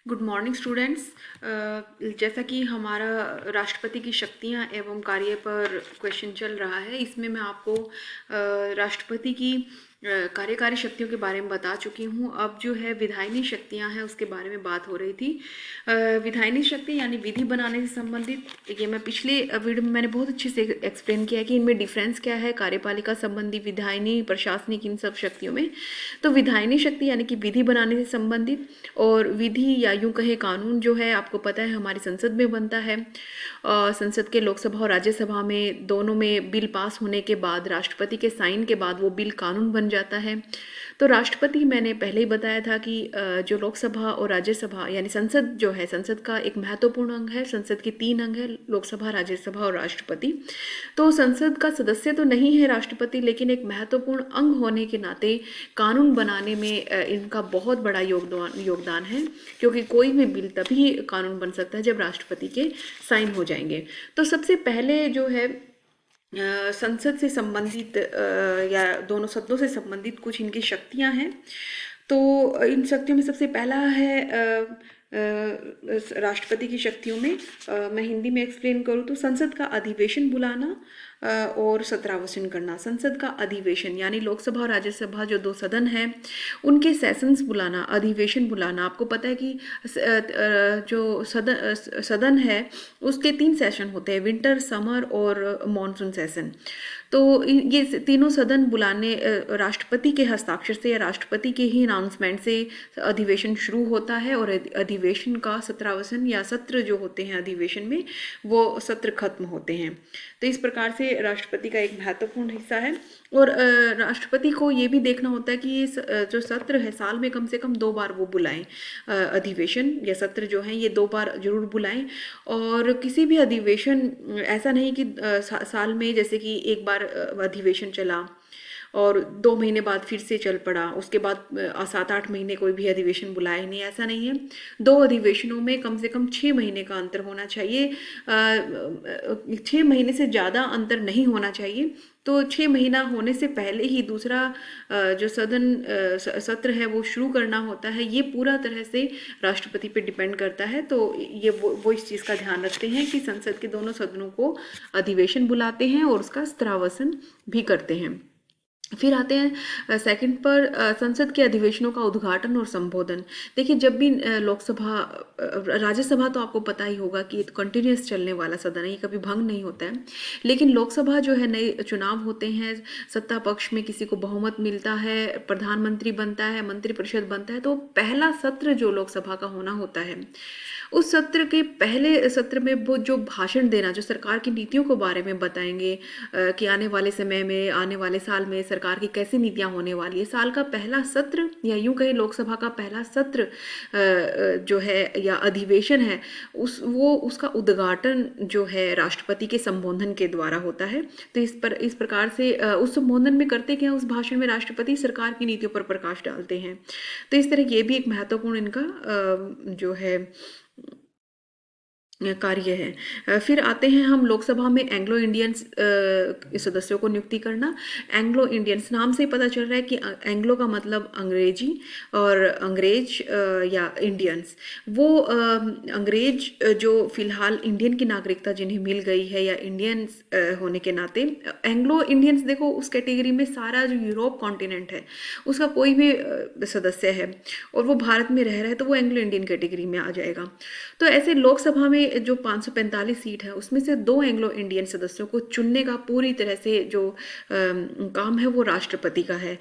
Good morning students. जैसा कि हमारा राष्ट्रपति की शक्तियां एवं कार्य पर क्वेश्चन चल रहा है, इसमें मैं आपको राष्ट्रपति की कार्यकारी शक्तियों के बारे में बता चुकी हूँ। अब जो है विधायिनी शक्तियां हैं उसके बारे में बात हो रही थी। विधायिनी शक्ति यानी विधि बनाने से संबंधित, ये मैं पिछले वीडियो में मैंने बहुत अच्छे से एक्सप्लेन किया है कि इनमें डिफरेंस क्या है, कार्यपालिका संबंधी, विधायिनी, प्रशासनिक, इन सब शक्तियों में। तो विधायिनी शक्ति यानी कि विधि बनाने से संबंधित, और विधि या यूं कहे कानून जो है आपको पता है हमारी संसद में बनता है। संसद के लोकसभा और राज्यसभा में दोनों में बिल पास होने के बाद, राष्ट्रपति के साइन के बाद वो बिल कानून बन जाता है। तो राष्ट्रपति, मैंने पहले ही बताया था कि जो लोकसभा और राज्यसभा यानी संसद जो है, संसद का एक महत्वपूर्ण अंग है। संसद के 3 अंग है, लोकसभा, राज्यसभा और राष्ट्रपति। तो संसद का सदस्य तो नहीं है राष्ट्रपति, लेकिन एक महत्वपूर्ण अंग होने के नाते कानून बनाने में इनका बहुत बड़ा योगदान है, क्योंकि कोई भी बिल तभी कानून बन सकता है जब राष्ट्रपति के साइन हो जाएंगे। तो सबसे पहले जो है संसद से संबंधित या दोनों सदनों से संबंधित कुछ इनकी शक्तियां हैं। तो इन शक्तियों में सबसे पहला है राष्ट्रपति की शक्तियों में, मैं हिंदी में एक्सप्लेन करूँ तो संसद का अधिवेशन बुलाना और सत्रावसान करना। संसद का अधिवेशन यानी लोकसभा और राज्यसभा जो 2 सदन हैं उनके सेशंस बुलाना, अधिवेशन बुलाना। आपको पता है कि जो सदन है उसके 3 सेशन होते हैं, विंटर, समर और मॉनसून सेशन। तो ये तीनों सदन बुलाने राष्ट्रपति के हस्ताक्षर से या राष्ट्रपति के ही अनाउंसमेंट से अधिवेशन शुरू होता है, और अधिवेशन का सत्रावसान या सत्र जो होते हैं अधिवेशन में, वो सत्र खत्म होते हैं। तो इस प्रकार से राष्ट्रपति का एक महत्वपूर्ण हिस्सा है। और राष्ट्रपति को ये भी देखना होता है कि ये जो सत्र है साल में कम से कम 2 बार वो बुलाएं, अधिवेशन या सत्र जो हैं ये 2 बार जरूर बुलाएं। और किसी भी अधिवेशन, ऐसा नहीं कि साल में जैसे कि एक बार अधिवेशन चला और 2 महीने बाद फिर से चल पड़ा, उसके बाद 7-8 महीने कोई भी अधिवेशन बुलाया ही नहीं, ऐसा नहीं है। 2 अधिवेशनों में कम से कम 6 महीने का अंतर होना चाहिए। 6 महीने से ज़्यादा अंतर नहीं होना चाहिए। तो 6 महीना होने से पहले ही दूसरा जो सत्र है वो शुरू करना होता है। ये पूरा तरह से राष्ट्रपति पे डिपेंड करता है। तो ये वो इस चीज़ का ध्यान रखते हैं कि संसद के दोनों सदनों को अधिवेशन बुलाते हैं और उसका सत्रावसान भी करते हैं। फिर आते हैं सेकंड पर, संसद के अधिवेशनों का उद्घाटन और संबोधन। देखिए, जब भी लोकसभा, राज्यसभा तो आपको पता ही होगा कि कंटिन्यूस चलने वाला सदन है, ये कभी भंग नहीं होता है। लेकिन लोकसभा जो है, नए चुनाव होते हैं, सत्ता पक्ष में किसी को बहुमत मिलता है, प्रधानमंत्री बनता है, मंत्रिपरिषद बनता है, तो पहला सत्र जो लोकसभा का होना होता है, उस सत्र के पहले सत्र में वो जो भाषण देना, जो सरकार की नीतियों के बारे में बताएंगे कि आने वाले समय में, आने वाले साल में सरकार की कैसी नीतियां होने वाली है। साल का पहला सत्र या यूं कहीं लोकसभा का पहला सत्र जो है या अधिवेशन है, उसका उद्घाटन जो है राष्ट्रपति के संबोधन के द्वारा होता है। तो इस प्रकार से उस संबोधन में करते क्या, उस भाषण में राष्ट्रपति सरकार की नीतियों पर प्रकाश डालते हैं। तो इस तरह ये भी एक महत्वपूर्ण इनका जो है कार्य है। फिर आते हैं हम लोकसभा में एंग्लो इंडियंस सदस्यों को नियुक्ति करना। एंग्लो इंडियंस नाम से ही पता चल रहा है कि एंग्लो का मतलब अंग्रेजी, और अंग्रेज या इंडियंस, वो अंग्रेज जो फिलहाल इंडियन की नागरिकता जिन्हें मिल गई है या इंडियंस होने के नाते, एंग्लो इंडियंस, देखो उस कैटेगरी में सारा जो यूरोप कॉन्टिनेंट है उसका कोई भी सदस्य है और वो भारत में रह रहा है, तो वो एंग्लो इंडियन कैटेगरी में आ जाएगा। तो ऐसे लोकसभा में जो 545 सीट है उसमें से 2 एंग्लो इंडियन सदस्यों को चुनने का पूरी तरह से जो काम है वो राष्ट्रपति का है।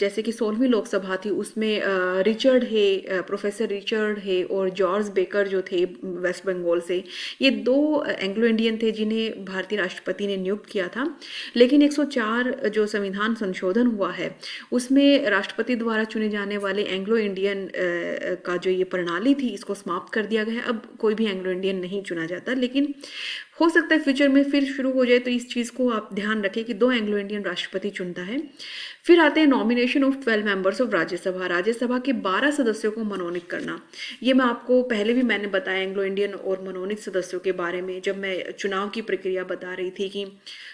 जैसे कि 16वीं लोकसभा थी, उसमें रिचर्ड हे, प्रोफेसर रिचर्ड हे और जॉर्ज बेकर जो थे वेस्ट बंगाल से, ये 2 एंग्लो इंडियन थे जिन्हें भारतीय राष्ट्रपति ने नियुक्त किया था। लेकिन 104 जो संविधान संशोधन हुआ है उसमें राष्ट्रपति द्वारा चुने जाने वाले एंग्लो इंडियन का जो ये प्रणाली थी, इसको समाप्त कर दिया गया है। अब कोई भी एंग्लो इंडियन नहीं चुना जाता। लेकिन हो सकता है फ्यूचर में फिर शुरू हो जाए, तो इस चीज़ को आप ध्यान रखें कि 2 एंग्लो इंडियन राष्ट्रपति चुनता है। फिर आते हैं nomination of 12 members of Rajya Sabha. Rajya Sabha के 12 सदस्यों को मनोनीत करना। ये मैं आपको पहले भी मैंने बताया एंग्लो इंडियन और मनोनीत सदस्यों के बारे में, जब मैं चुनाव की प्रक्रिया बता रही थी कि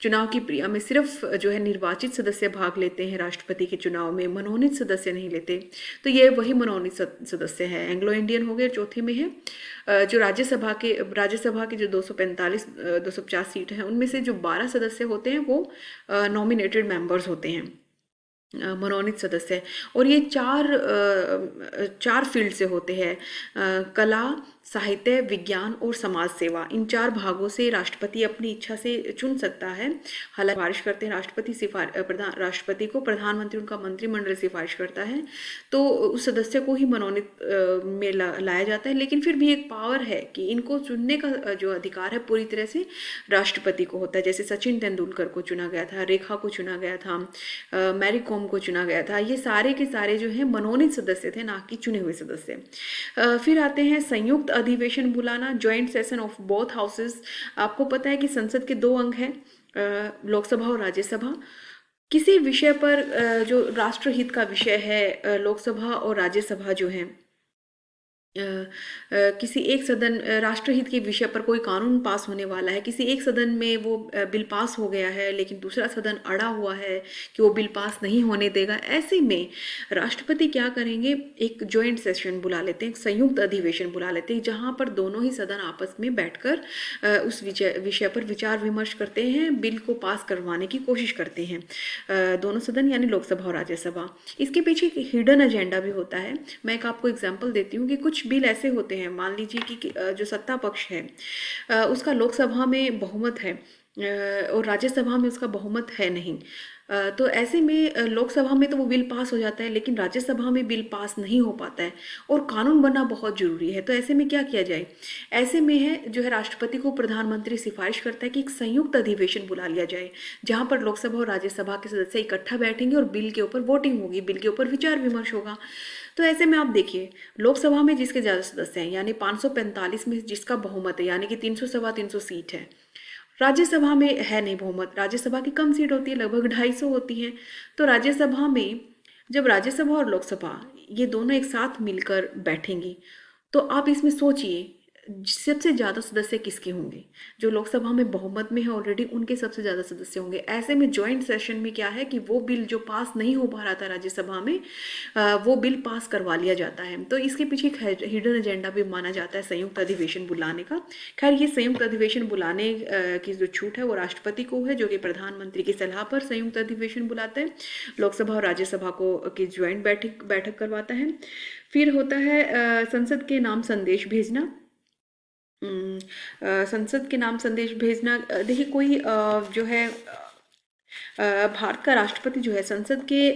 चुनाव की प्रक्रिया में सिर्फ जो है निर्वाचित सदस्य भाग लेते हैं राष्ट्रपति के चुनाव में, मनोनीत सदस्य नहीं लेते। तो ये वही मनोनीत सदस्य है। एंग्लो इंडियन हो गए, चौथे में है जो राज्यसभा के जो 250 सीट हैं, उनमें से जो 12 सदस्य होते हैं वो नॉमिनेटेड मेंबर्स होते हैं, मनोनीत सदस्य। और ये चार फील्ड से होते हैं, कला, साहित्य, विज्ञान और समाज सेवा। इन 4 भागों से राष्ट्रपति अपनी इच्छा से चुन सकता है। हालांकि सिफारिश करते हैं राष्ट्रपति को, प्रधानमंत्री उनका मंत्रिमंडल सिफारिश करता है, तो उस सदस्य को ही मनोनीत में लाया जाता है। लेकिन फिर भी एक पावर है कि इनको चुनने का जो अधिकार है पूरी तरह से राष्ट्रपति को होता है। जैसे सचिन तेंदुलकर को चुना गया था, रेखा को चुना गया था, मैरी कॉम को चुना गया था। ये सारे के सारे जो है मनोनीत सदस्य थे, ना कि चुने हुए सदस्य। फिर आते हैं संयुक्त अधिवेशन बुलाना, joint session of both houses. आपको पता है कि संसद के 2 अंग हैं, लोकसभा और राज्यसभा। किसी विषय पर जो राष्ट्रहित का विषय है, लोकसभा और राज्यसभा जो है, किसी एक सदन राष्ट्रहित के विषय पर कोई कानून पास होने वाला है, किसी एक सदन में वो बिल पास हो गया है लेकिन दूसरा सदन अड़ा हुआ है कि वो बिल पास नहीं होने देगा, ऐसे में राष्ट्रपति क्या करेंगे, एक जॉइंट सेशन बुला लेते हैं, एक संयुक्त अधिवेशन बुला लेते हैं, जहाँ पर दोनों ही सदन आपस में बैठकर उस विषय पर विचार विमर्श करते हैं, बिल को पास करवाने की कोशिश करते हैं, दोनों सदन यानी लोकसभा और राज्यसभा। इसके पीछे एक हिडन एजेंडा भी होता है। मैं एक आपको एग्जाम्पल देती हूँ कि कुछ बिल ऐसे होते हैं, मान लीजिए कि जो सत्ता पक्ष है उसका लोकसभा में बहुमत है और राज्यसभा में उसका बहुमत है नहीं, तो ऐसे में लोकसभा में तो वो बिल पास हो जाता है लेकिन राज्यसभा में बिल पास नहीं हो पाता है और कानून बनना बहुत जरूरी है। तो ऐसे में क्या किया जाए, ऐसे में है जो है राष्ट्रपति को प्रधानमंत्री सिफारिश करता है कि एक संयुक्त अधिवेशन बुला लिया जाए, जहाँ पर लोकसभा और राज्यसभा के सदस्य इकट्ठा बैठेंगे और बिल के ऊपर वोटिंग होगी, बिल के ऊपर विचार विमर्श होगा। तो ऐसे में आप देखिए, लोकसभा में जिसके ज़्यादा सदस्य हैं यानी 545 में जिसका बहुमत है यानी कि 300 सवा 300 सीट है, राज्यसभा में है नहीं बहुमत, राज्यसभा की कम सीट होती है, लगभग 250 होती हैं। तो राज्यसभा में जब राज्यसभा और लोकसभा ये दोनों एक साथ मिलकर बैठेंगी, तो आप इसमें सोचिए सबसे ज़्यादा सदस्य किसके होंगे, जो लोकसभा में बहुमत में है ऑलरेडी उनके सबसे ज़्यादा सदस्य होंगे। ऐसे में जॉइंट सेशन में क्या है कि वो बिल जो पास नहीं हो पा रहा था राज्यसभा में, वो बिल पास करवा लिया जाता है। तो इसके पीछे एक हिडन एजेंडा भी माना जाता है संयुक्त अधिवेशन बुलाने का। खैर, ये संयुक्त अधिवेशन बुलाने की जो छूट है वो राष्ट्रपति को है, जो कि प्रधानमंत्री की सलाह पर संयुक्त अधिवेशन बुलाते हैं, लोकसभा और राज्यसभा को की ज्वाइंट बैठक करवाता है। फिर होता है संसद के नाम संदेश भेजना। संसद के नाम संदेश भेजना, देखिए कोई जो है भारत का राष्ट्रपति जो है संसद के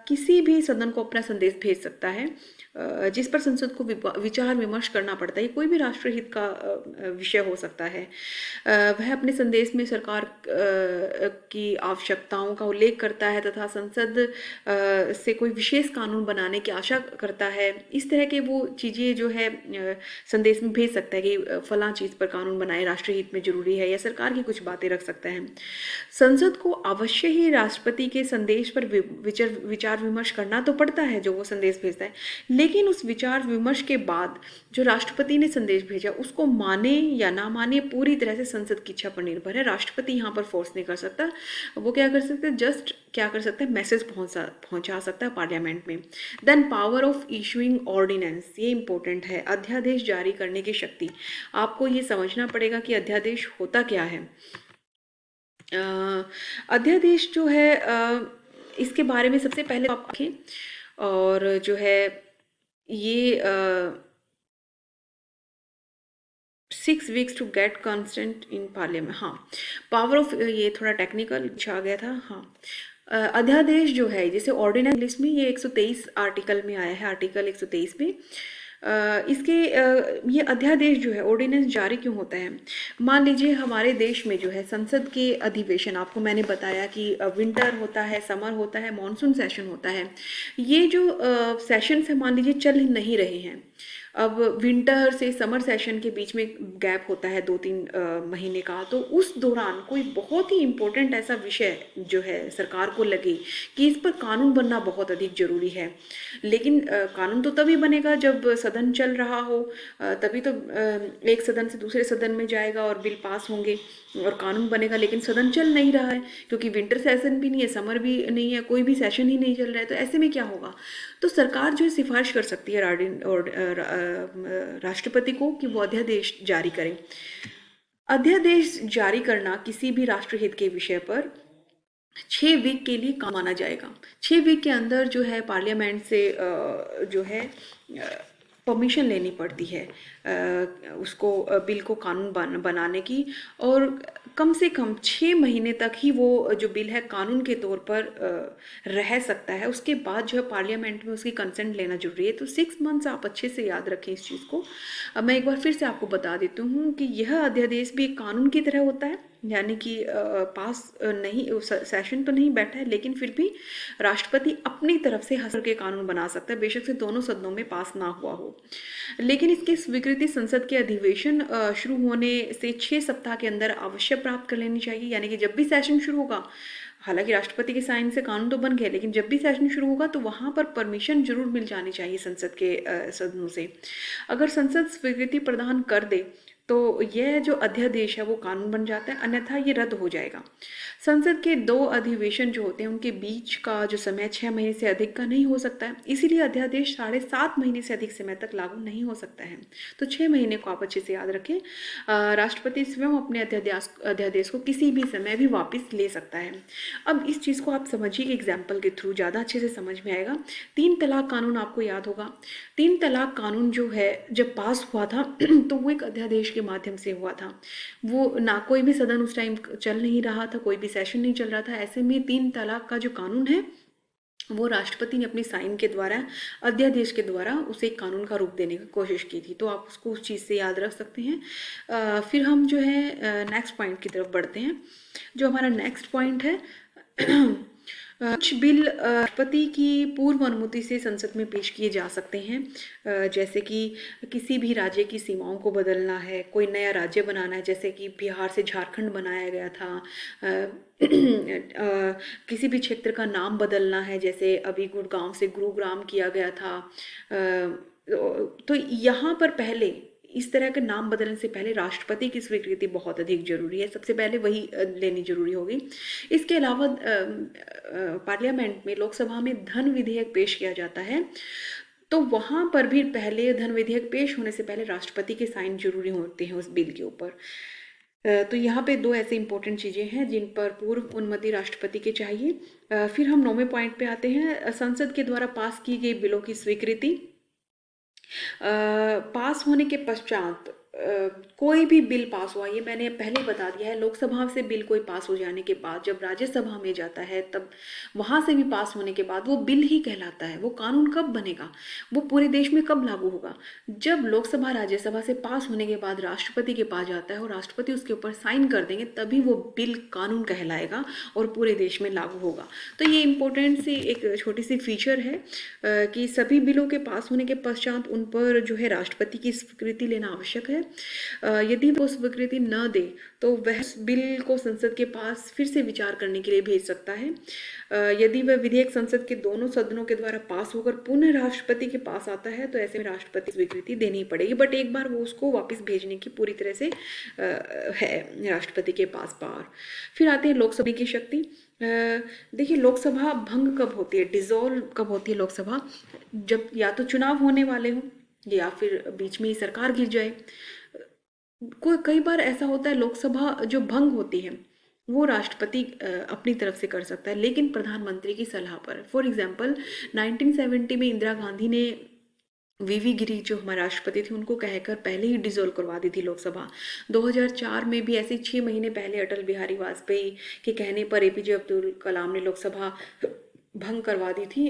किसी भी सदन को अपना संदेश भेज सकता है, जिस पर संसद को विचार विमर्श करना पड़ता है। कोई भी राष्ट्रहित का विषय हो सकता है। वह अपने संदेश में सरकार की आवश्यकताओं का उल्लेख करता है तथा संसद से कोई विशेष कानून बनाने की आशा करता है। इस तरह के वो चीज़ें जो है संदेश में भेज सकता है कि फलां चीज़ पर कानून बनाए, राष्ट्रहित में जरूरी है, या सरकार की कुछ बातें रख सकता है। संसद को अवश्य ही राष्ट्रपति के संदेश पर विचार विमर्श करना तो पड़ता है जो वो संदेश भेजता है, लेकिन उस विचार विमर्श के बाद जो राष्ट्रपति ने संदेश भेजा उसको माने या ना माने पूरी तरह से संसद की इच्छा पर निर्भर है। राष्ट्रपति यहाँ पर फोर्स नहीं कर सकता। वो क्या कर सकते हैं, जस्ट क्या कर सकता है, मैसेज पहुंचा सकता है पार्लियामेंट में। Then power of issuing ordinance, ये इंपॉर्टेंट है, अध्यादेश जारी करने की शक्ति। आपको ये समझना पड़ेगा कि अध्यादेश होता क्या है। अध्यादेश जो है इसके बारे में सबसे पहले आप देखें, और जो है ये 6 weeks to get consent in parliament. हाँ, पावर ऑफ, ये थोड़ा टेक्निकल आ गया था। हाँ, अध्यादेश जो है जैसे ऑर्डिनेंस लिस्ट में ये 123 आर्टिकल में आया है, आर्टिकल 123 में इसके ये अध्यादेश जो है ऑर्डिनेंस जारी क्यों होता है। मान लीजिए हमारे देश में जो है संसद के अधिवेशन, आपको मैंने बताया कि विंटर होता है, समर होता है, मॉनसून सेशन होता है। ये जो सेशंस है मान लीजिए चल नहीं रहे हैं, अब विंटर से समर सेशन के बीच में गैप होता है 2-3 महीने का, तो उस दौरान कोई बहुत ही इम्पोर्टेंट ऐसा विषय जो है सरकार को लगे कि इस पर कानून बनना बहुत अधिक ज़रूरी है। लेकिन कानून तो तभी बनेगा जब सदन चल रहा हो, तभी तो एक सदन से दूसरे सदन में जाएगा और बिल पास होंगे और कानून बनेगा। लेकिन सदन चल नहीं रहा है क्योंकि विंटर सेशन भी नहीं है, समर भी नहीं है, कोई भी सेशन ही नहीं चल रहा है, तो ऐसे में क्या होगा? तो सरकार जो है सिफारिश कर सकती है राष्ट्रपति को कि वो अध्यादेश जारी करें। अध्यादेश जारी करना किसी भी राष्ट्रहित के विषय पर 6 वीक के लिए काम माना जाएगा। 6 वीक के अंदर जो है पार्लियामेंट से जो है परमिशन लेनी पड़ती है उसको बिल को कानून बनाने की, और कम से कम 6 महीने तक ही वो जो बिल है कानून के तौर पर रह सकता है। उसके बाद जो है पार्लियामेंट में उसकी कंसेंट लेना जरूरी है। तो 6 मंथ्स आप अच्छे से याद रखें इस चीज़ को। अब मैं एक बार फिर से आपको बता देती हूँ कि यह अध्यादेश भी एक कानून की तरह होता है, यानी कि पास नहीं, सेशन तो नहीं बैठा है, लेकिन फिर भी राष्ट्रपति अपनी तरफ से हंस के कानून बना सकता है, बेशक से दोनों सदनों में पास ना हुआ हो। लेकिन इसकी स्वीकृति संसद के अधिवेशन शुरू होने से 6 सप्ताह के अंदर अवश्य प्राप्त कर लेनी चाहिए। यानी कि जब भी सेशन शुरू होगा, हालांकि राष्ट्रपति के साइन से कानून तो बन गए, लेकिन जब भी सेशन शुरू होगा तो वहां पर परमिशन जरूर मिल जानी चाहिए संसद के सदनों से। अगर संसद स्वीकृति प्रदान कर दे तो यह जो अध्यादेश है वो कानून बन जाता है, अन्यथा ये रद्द हो जाएगा। संसद के 2 अधिवेशन जो होते हैं उनके बीच का जो समय 6 महीने से अधिक का नहीं हो सकता है, इसीलिए अध्यादेश 7.5 महीने से अधिक समय तक लागू नहीं हो सकता है। तो 6 महीने को आप अच्छे से याद रखें। राष्ट्रपति स्वयं अपने अध्यादेश को किसी भी समय भी वापस ले सकता है। अब इस चीज़ को आप समझिए एग्जाम्पल के थ्रू, ज़्यादा अच्छे से समझ में आएगा। 3 तलाक कानून आपको याद होगा। 3 तलाक कानून जो है जब पास हुआ था तो वो एक अध्यादेश के माध्यम से हुआ था। वो ना कोई भी सदन उस टाइम चल नहीं रहा था, कोई भी सेशन नहीं चल रहा था। ऐसे में 3 तलाक का जो कानून है वो राष्ट्रपति ने अपनी साइन के द्वारा, अध्यादेश के द्वारा उसे एक कानून का रूप देने की कोशिश की थी। तो आप उसको उस चीज़ से याद रख सकते हैं। फिर हम जो है नेक्स्ट पॉइंट की तरफ बढ़ते हैं। जो हमारा नेक्स्ट पॉइंट है कुछ बिल राष्ट्रपति की पूर्व अनुमति से संसद में पेश किए जा सकते हैं, जैसे कि किसी भी राज्य की सीमाओं को बदलना है, कोई नया राज्य बनाना है, जैसे कि बिहार से झारखंड बनाया गया था। किसी भी क्षेत्र का नाम बदलना है, जैसे अभी गुड़गांव से गुरुग्राम किया गया था। तो यहाँ पर पहले इस तरह के नाम बदलने से पहले राष्ट्रपति की स्वीकृति बहुत अधिक जरूरी है, सबसे पहले वही लेनी जरूरी होगी। इसके अलावा पार्लियामेंट में, लोकसभा में धन विधेयक पेश किया जाता है, तो वहाँ पर भी पहले धन विधेयक पेश होने से पहले राष्ट्रपति के साइन जरूरी होते हैं उस बिल के ऊपर। तो यहाँ पे 2 ऐसे इंपॉर्टेंट चीज़ें हैं जिन पर पूर्व अनुमति राष्ट्रपति के चाहिए। फिर हम 9वें पॉइंट पे आते हैं, संसद के द्वारा पास की गई बिलों की स्वीकृति। पास होने के पश्चात कोई भी बिल पास हुआ, ये मैंने पहले बता दिया है, लोकसभा से बिल कोई पास हो जाने के बाद जब राज्यसभा में जाता है तब वहाँ से भी पास होने के बाद वो बिल ही कहलाता है। वो कानून कब बनेगा, वो पूरे देश में कब लागू होगा? जब लोकसभा राज्यसभा से पास होने के बाद राष्ट्रपति के पास जाता है और राष्ट्रपति उसके ऊपर साइन कर देंगे, तभी वो बिल कानून कहलाएगा और पूरे देश में लागू होगा। तो ये इम्पोर्टेंट सी एक छोटी सी फीचर है कि सभी बिलों के पास होने के पश्चात उन पर जो है राष्ट्रपति की स्वीकृति लेना आवश्यक है। यदि वो स्वीकृति न दे तो वह बिल को संसद के पास फिर से विचार करने के लिए भेज सकता है। यदि वह विधेयक संसद के दोनों सदनों के द्वारा पास होकर पुनः राष्ट्रपति के पास आता है तो ऐसे में राष्ट्रपति स्वीकृति देनी पड़ेगी, बट एक बार वो उसको वापस भेजने की पूरी तरह से है राष्ट्रपति के पास पावर। फिर आते हैं लोकसभा की शक्ति। देखिए, लोकसभा भंग कब होती है, डिसॉल्व कब होती है लोकसभा? जब या तो चुनाव होने वाले हों या फिर बीच में ही सरकार गिर जाए। कई बार ऐसा होता है लोकसभा जो भंग होती है वो राष्ट्रपति अपनी तरफ से कर सकता है, लेकिन प्रधानमंत्री की सलाह पर। फॉर एग्जाम्पल 1970 में इंदिरा गांधी ने वीवी गिरी जो हमारे राष्ट्रपति थे उनको कहकर पहले ही डिसॉल्व करवा दी थी लोकसभा। 2004 में भी ऐसे 6 महीने पहले अटल बिहारी वाजपेयी के कहने पर एपीजे अब्दुल कलाम ने लोकसभा भंग करवा दी थी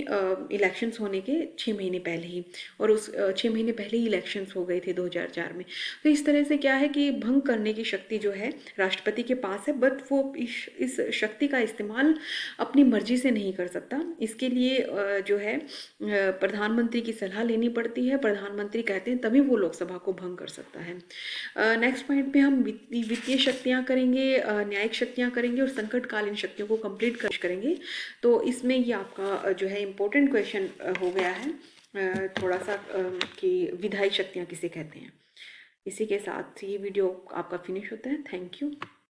इलेक्शंस होने के 6 महीने पहले ही, और उस 6 महीने पहले ही इलेक्शंस हो गए थे 2004 में। तो इस तरह से क्या है कि भंग करने की शक्ति जो है राष्ट्रपति के पास है, बट वो इस शक्ति का इस्तेमाल अपनी मर्जी से नहीं कर सकता। इसके लिए जो है प्रधानमंत्री की सलाह लेनी पड़ती है, प्रधानमंत्री कहते हैं तभी वो लोकसभा को भंग कर सकता है। नेक्स्ट पॉइंट पे हम वित्तीय शक्तियाँ करेंगे, न्यायिक शक्तियाँ करेंगे और संकटकालीन शक्तियों को कंप्लीट करेंगे। तो इसमें ये आपका जो है इम्पोर्टेंट क्वेश्चन हो गया है थोड़ा सा कि विधायी शक्तियाँ किसे कहते हैं। इसी के साथ ये वीडियो आपका फिनिश होता है। Thank you.